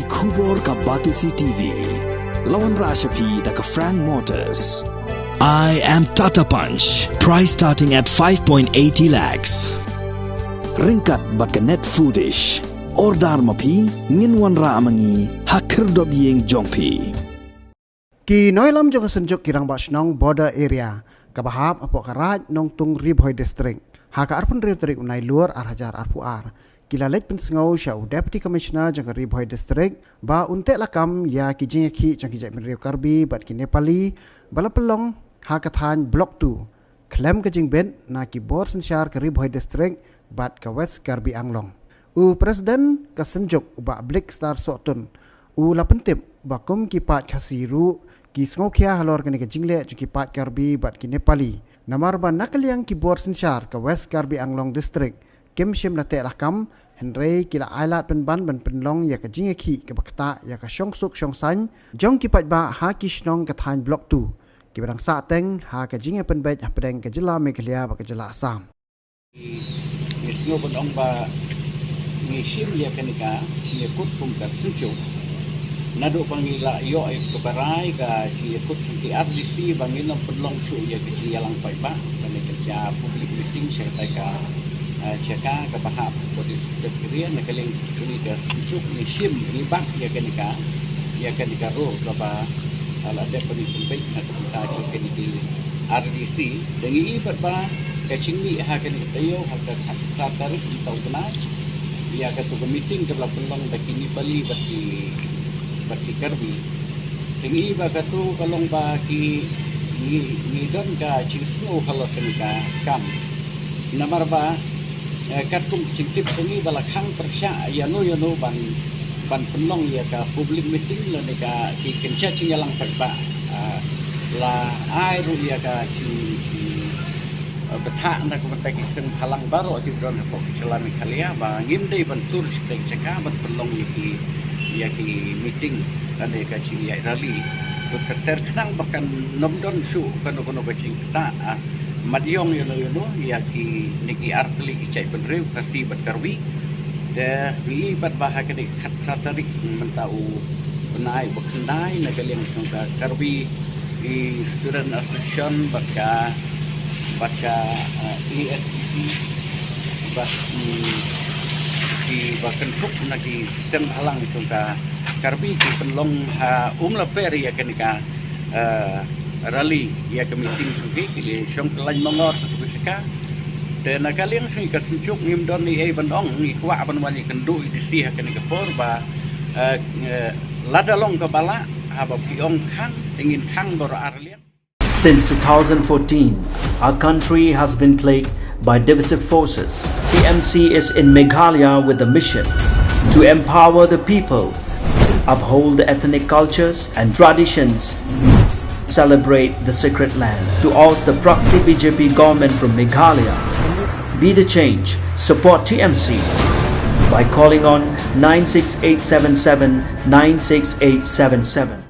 Kubor ka Batisi TV. Lawan Rashapi da ka Frank Motors. I am Tata Punch. Price starting at 5.80 lakhs. Ringkat bat ka Net Foodish. Ordar mapi nginwan ra amangi hakir dob yeng jongpi. Ki noilam jong senjuk kirang basnong border area. Kabahap apok karaj nong tung Ribhoi district. Haka arpun district unai luar arhajar arpuar. Kila lej pensengau syau Deputy Commissioner jang Ribhoi district ba untek lakam ya ki jengki jang ki jai menriu karbi bat ki Nepali bala pelong hakathan block 2 klem ke jing ben na ki bor sensyar ke Ribhoi district bat ke West Karbi Anglong. U Presiden ke senjuk ba Blik Star Sotun u la pentip ba kum ki pat khasiru ki sngau khia halor ke ne ke jingle jang ki pat Karbi bat ki Nepali. Namar ba nakaliang ki bor sensyar ke West Karbi Anglong district Kim Shim Nate Lakam, Henry Kila Ailat Penban Ben Penlong ya ka jingeki ke bakta ya ka Syong Suk Syong San, Jong Kipat Ba Ha Kishnong ka Than Block 2. Ki barang sa teng ha ka jinge penbet ha pedeng ke jela Meghalaya ba ke jela Assam. Nisngo Penong Ba Ngishim ya kanika si kut pum ka sujo. Nado pangila yo ay kabaray ka si kut sumti RDC bangin ng Penlong su ya ke yalang pai ba kanika public meeting sa ka Cakap kebahap bodi sekretariat nakaling kini ke sujuk ni sim ni bak ya kenika ro baba ala de poni sampai nak kita kini di RDC dengan ibat ba kecingmi ha kenika tayo ha ka tarik tau benar ya ke tu meeting ke belakang bagi Bali bagi Karbi dengan ibat tu kalong bagi ni don ka cisno kalau kenika kam namar ba katung cintip sini balakang persya ya no ban penong ya ka public meeting la neka ki kenca cinyalang perba la ai ru ya ka ci betha na ko taki seng halang baro ti dron ko celami khalia ba ngimdei ban tur stek caka ban penong ya ki meeting la neka ci ya rally ko terkenang bahkan nomdon su kono ka cinta Madiong ya ki niki artli ki cai penreu kasi berkarwi de wi bat bahaka de katarik mentau benai bekendai nakaliang sangka karwi di student association baka ESPC bah di bahkan truk naki sem halang sangka karwi ki penlong la peri ya kenika rally ya meeting sugi kili syong lain mongor tu seka dan nakaliang sui ka sunjuk ngim don ni bandong ni kwa ban wani kendu di si hakan ke por ba ladalong ke bala haba piong khang ingin khang bor arlian. Since 2014 our country has been plagued by divisive forces. TMC is in Meghalaya with the mission to empower the people, uphold the ethnic cultures and traditions, celebrate the sacred land. To oust the proxy BJP government from Meghalaya, be the change, support TMC by calling on 96877 96877.